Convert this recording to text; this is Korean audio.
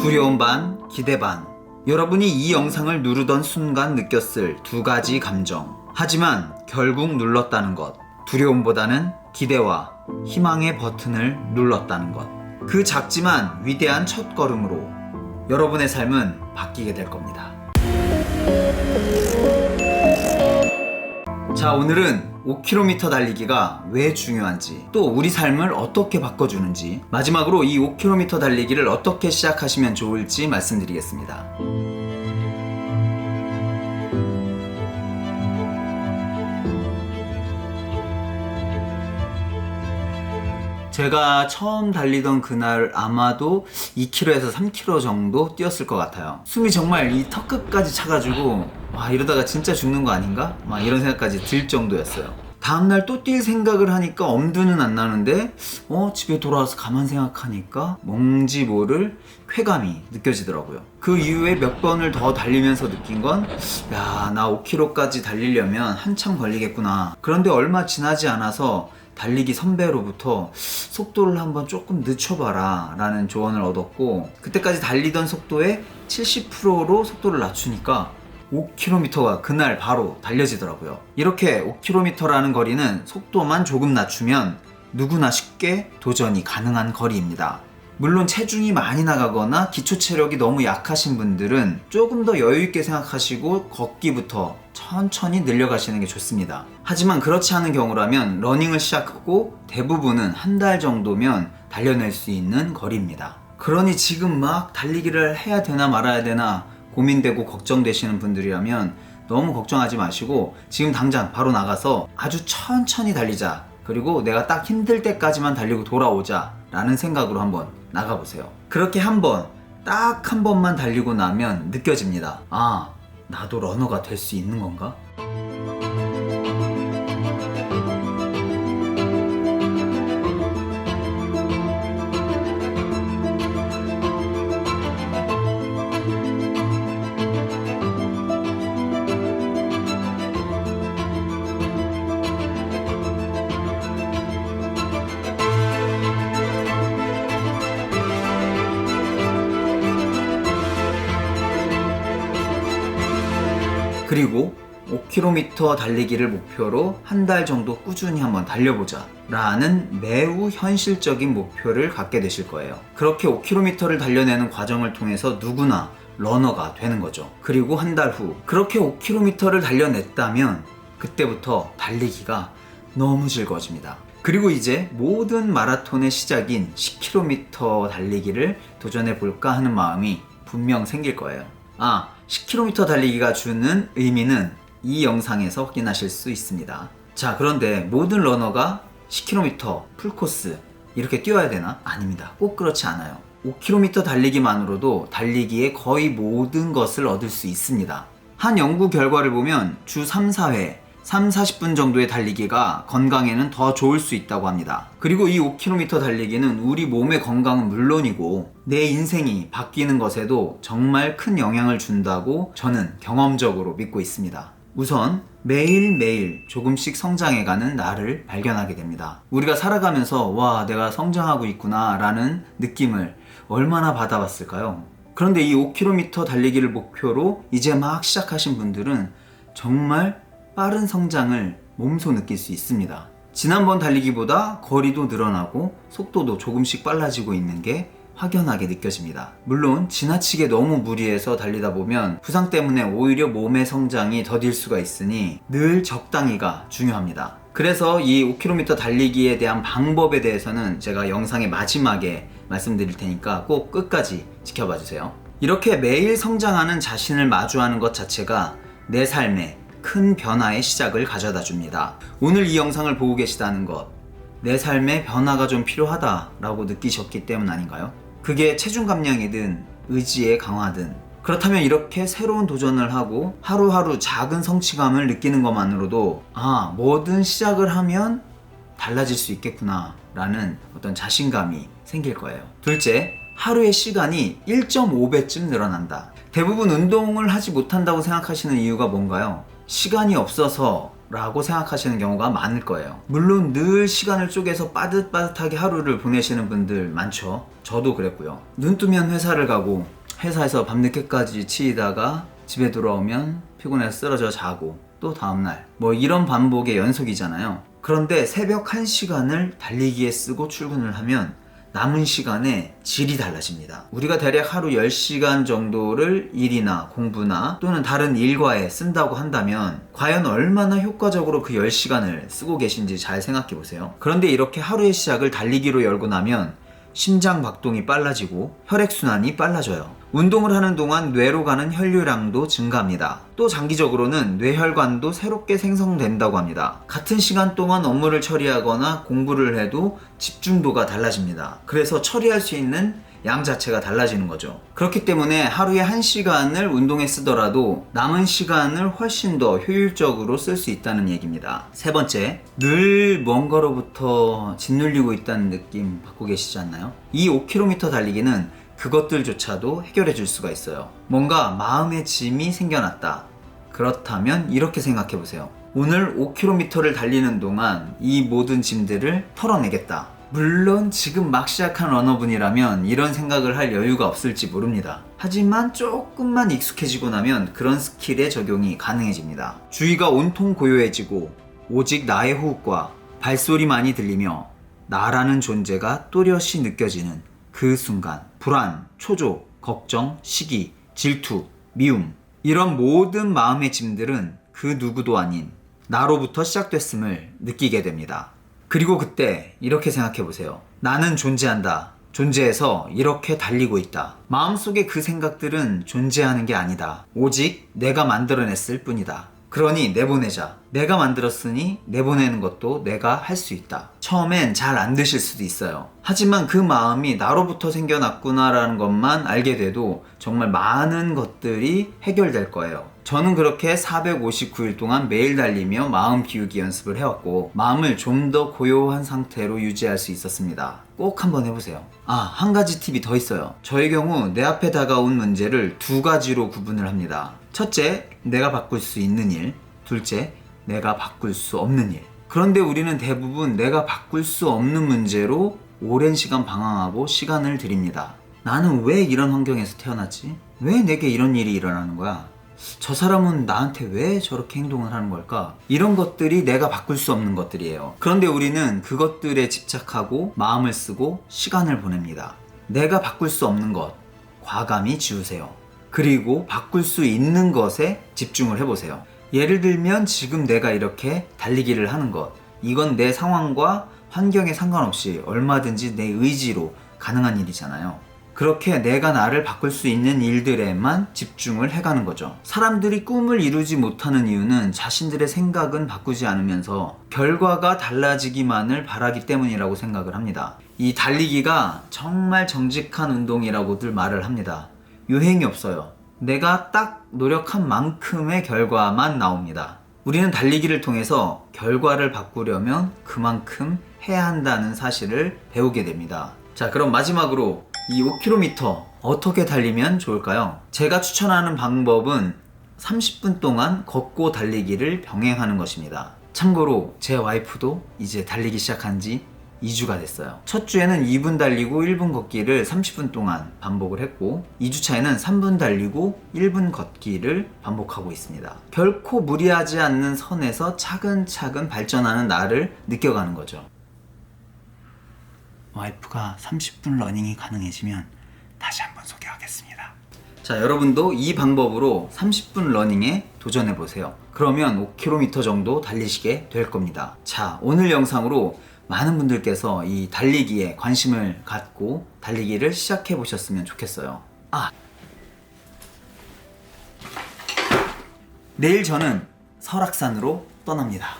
두려움 반, 기대 반. 여러분이 이 영상을 누르던 순간 느꼈을 두 가지 감정. 하지만 결국 눌렀다는 것. 두려움보다는 기대와 희망의 버튼을 눌렀다는 것. 그 작지만 위대한 첫걸음으로 여러분의 삶은 바뀌게 될 겁니다. 자, 오늘은 5km 달리기가 왜 중요한지, 또 우리 삶을 어떻게 바꿔주는지, 마지막으로 이 5km 달리기를 어떻게 시작하시면 좋을지 말씀드리겠습니다. 제가 처음 달리던 그날 아마도 2km에서 3km 정도 뛰었을 것 같아요. 숨이 정말 이 턱끝까지 차가지고 와, 이러다가 진짜 죽는 거 아닌가? 막 이런 생각까지 들 정도였어요. 다음날 또 뛸 생각을 하니까 엄두는 안 나는데 집에 돌아와서 가만 생각하니까 뭔지 모를 쾌감이 느껴지더라고요. 그 이후에 몇 번을 더 달리면서 느낀 건 나 5km까지 달리려면 한참 걸리겠구나. 그런데 얼마 지나지 않아서 달리기 선배로부터 속도를 한번 조금 늦춰봐라 라는 조언을 얻었고, 그때까지 달리던 속도의 70%로 속도를 낮추니까 5km가 그날 바로 달려지더라고요. 이렇게 5km라는 거리는 속도만 조금 낮추면 누구나 쉽게 도전이 가능한 거리입니다. 물론 체중이 많이 나가거나 기초 체력이 너무 약하신 분들은 조금 더 여유있게 생각하시고 걷기부터 천천히 늘려가시는 게 좋습니다. 하지만 그렇지 않은 경우라면 러닝을 시작하고 대부분은 한 달 정도면 달려낼 수 있는 거리입니다. 그러니 지금 막 달리기를 해야 되나 말아야 되나 고민되고 걱정되시는 분들이라면 너무 걱정하지 마시고 지금 당장 바로 나가서 아주 천천히 달리자, 그리고 내가 딱 힘들 때까지만 달리고 돌아오자 라는 생각으로 한번 나가보세요. 그렇게 딱 한 번만 달리고 나면 느껴집니다. 나도 러너가 될 수 있는 건가? 그리고 5km 달리기를 목표로 한 달 정도 꾸준히 한번 달려보자 라는 매우 현실적인 목표를 갖게 되실 거예요. 그렇게 5km를 달려내는 과정을 통해서 누구나 러너가 되는 거죠. 그리고 한 달 후 그렇게 5km를 달려냈다면 그때부터 달리기가 너무 즐거워집니다. 그리고 이제 모든 마라톤의 시작인 10km 달리기를 도전해볼까 하는 마음이 분명 생길 거예요. 10km 달리기가 주는 의미는 이 영상에서 확인하실 수 있습니다. 자, 그런데 모든 러너가 10km 풀코스 이렇게 뛰어야 되나? 아닙니다. 꼭 그렇지 않아요. 5km 달리기만으로도 달리기의 거의 모든 것을 얻을 수 있습니다. 한 연구 결과를 보면 주 3, 4회 30-40분 정도의 달리기가 건강에는 더 좋을 수 있다고 합니다. 그리고 이 5km 달리기는 우리 몸의 건강은 물론이고 내 인생이 바뀌는 것에도 정말 큰 영향을 준다고 저는 경험적으로 믿고 있습니다. 우선 매일매일 조금씩 성장해가는 나를 발견하게 됩니다. 우리가 살아가면서 내가 성장하고 있구나 라는 느낌을 얼마나 받아봤을까요? 그런데 이 5km 달리기를 목표로 이제 막 시작하신 분들은 정말 빠른 성장을 몸소 느낄 수 있습니다. 지난번 달리기보다 거리도 늘어나고 속도도 조금씩 빨라지고 있는 게 확연하게 느껴집니다. 물론 지나치게 너무 무리해서 달리다 보면 부상 때문에 오히려 몸의 성장이 더딜 수가 있으니 늘 적당히가 중요합니다. 그래서 이 5km 달리기에 대한 방법에 대해서는 제가 영상의 마지막에 말씀드릴 테니까 꼭 끝까지 지켜봐 주세요. 이렇게 매일 성장하는 자신을 마주하는 것 자체가 내 삶에 큰 변화의 시작을 가져다 줍니다. 오늘 이 영상을 보고 계시다는 것, 내 삶에 변화가 좀 필요하다라고 느끼셨기 때문 아닌가요? 그게 체중 감량이든 의지의 강화든, 그렇다면 이렇게 새로운 도전을 하고 하루하루 작은 성취감을 느끼는 것만으로도 뭐든 시작을 하면 달라질 수 있겠구나 라는 어떤 자신감이 생길 거예요. 둘째, 하루의 시간이 1.5배쯤 늘어난다. 대부분 운동을 하지 못한다고 생각하시는 이유가 뭔가요? 시간이 없어서 라고 생각하시는 경우가 많을 거예요. 물론 늘 시간을 쪼개서 빠듯빠듯하게 하루를 보내시는 분들 많죠. 저도 그랬고요. 눈 뜨면 회사를 가고 회사에서 밤늦게까지 치이다가 집에 돌아오면 피곤해서 쓰러져 자고 또 다음날 뭐 이런 반복의 연속이잖아요. 그런데 새벽 1시간을 달리기에 쓰고 출근을 하면 남은 시간에 질이 달라집니다. 우리가 대략 하루 10시간 정도를 일이나 공부나 또는 다른 일과에 쓴다고 한다면 과연 얼마나 효과적으로 그 10시간을 쓰고 계신지 잘 생각해 보세요. 그런데 이렇게 하루의 시작을 달리기로 열고 나면 심장 박동이 빨라지고 혈액순환이 빨라져요. 운동을 하는 동안 뇌로 가는 혈류량도 증가합니다. 또 장기적으로는 뇌혈관도 새롭게 생성된다고 합니다. 같은 시간 동안 업무를 처리하거나 공부를 해도 집중도가 달라집니다. 그래서 처리할 수 있는 양 자체가 달라지는 거죠. 그렇기 때문에 하루에 1시간을 운동에 쓰더라도 남은 시간을 훨씬 더 효율적으로 쓸 수 있다는 얘기입니다. 세 번째, 늘 뭔가로부터 짓눌리고 있다는 느낌 받고 계시지 않나요? 이 5km 달리기는 그것들조차도 해결해 줄 수가 있어요. 뭔가 마음의 짐이 생겨났다. 그렇다면 이렇게 생각해 보세요. 오늘 5km를 달리는 동안 이 모든 짐들을 털어내겠다. 물론 지금 막 시작한 러너분이라면 이런 생각을 할 여유가 없을지 모릅니다. 하지만 조금만 익숙해지고 나면 그런 스킬의 적용이 가능해집니다. 주위가 온통 고요해지고 오직 나의 호흡과 발소리만이 들리며 나라는 존재가 또렷이 느껴지는 그 순간, 불안, 초조, 걱정, 시기, 질투, 미움, 이런 모든 마음의 짐들은 그 누구도 아닌 나로부터 시작됐음을 느끼게 됩니다. 그리고 그때 이렇게 생각해 보세요. 나는 존재한다. 존재해서 이렇게 달리고 있다. 마음속에 그 생각들은 존재하는 게 아니다. 오직 내가 만들어냈을 뿐이다. 그러니 내보내자. 내가 만들었으니 내보내는 것도 내가 할 수 있다. 처음엔 잘 안 되실 수도 있어요. 하지만 그 마음이 나로부터 생겨났구나라는 것만 알게 돼도 정말 많은 것들이 해결될 거예요. 저는 그렇게 459일 동안 매일 달리며 마음 비우기 연습을 해왔고 마음을 좀 더 고요한 상태로 유지할 수 있었습니다. 꼭 한번 해보세요. 한 가지 팁이 더 있어요. 저의 경우 내 앞에 다가온 문제를 두 가지로 구분을 합니다. 첫째, 내가 바꿀 수 있는 일. 둘째, 내가 바꿀 수 없는 일. 그런데 우리는 대부분 내가 바꿀 수 없는 문제로 오랜 시간 방황하고 시간을 들입니다. 나는 왜 이런 환경에서 태어났지? 왜 내게 이런 일이 일어나는 거야? 저 사람은 나한테 왜 저렇게 행동을 하는 걸까? 이런 것들이 내가 바꿀 수 없는 것들이에요. 그런데 우리는 그것들에 집착하고 마음을 쓰고 시간을 보냅니다. 내가 바꿀 수 없는 것, 과감히 지우세요. 그리고 바꿀 수 있는 것에 집중을 해보세요. 예를 들면 지금 내가 이렇게 달리기를 하는 것, 이건 내 상황과 환경에 상관없이 얼마든지 내 의지로 가능한 일이잖아요. 그렇게 내가 나를 바꿀 수 있는 일들에만 집중을 해가는 거죠. 사람들이 꿈을 이루지 못하는 이유는 자신들의 생각은 바꾸지 않으면서 결과가 달라지기만을 바라기 때문이라고 생각을 합니다. 이 달리기가 정말 정직한 운동이라고들 말을 합니다. 유행이 없어요. 내가 딱 노력한 만큼의 결과만 나옵니다. 우리는 달리기를 통해서 결과를 바꾸려면 그만큼 해야 한다는 사실을 배우게 됩니다. 자, 그럼 마지막으로 이 5km 어떻게 달리면 좋을까요? 제가 추천하는 방법은 30분 동안 걷고 달리기를 병행하는 것입니다. 참고로 제 와이프도 이제 달리기 시작한 지 2주가 됐어요. 첫 주에는 2분 달리고 1분 걷기를 30분 동안 반복을 했고 2주차에는 3분 달리고 1분 걷기를 반복하고 있습니다. 결코 무리하지 않는 선에서 차근차근 발전하는 나를 느껴가는 거죠. 와이프가 30분 러닝이 가능해지면 다시 한번 소개하겠습니다. 자, 여러분도 이 방법으로 30분 러닝에 도전해보세요. 그러면 5km 정도 달리시게 될 겁니다. 자, 오늘 영상으로 많은 분들께서 이 달리기에 관심을 갖고 달리기를 시작해 보셨으면 좋겠어요. 내일 저는 설악산으로 떠납니다.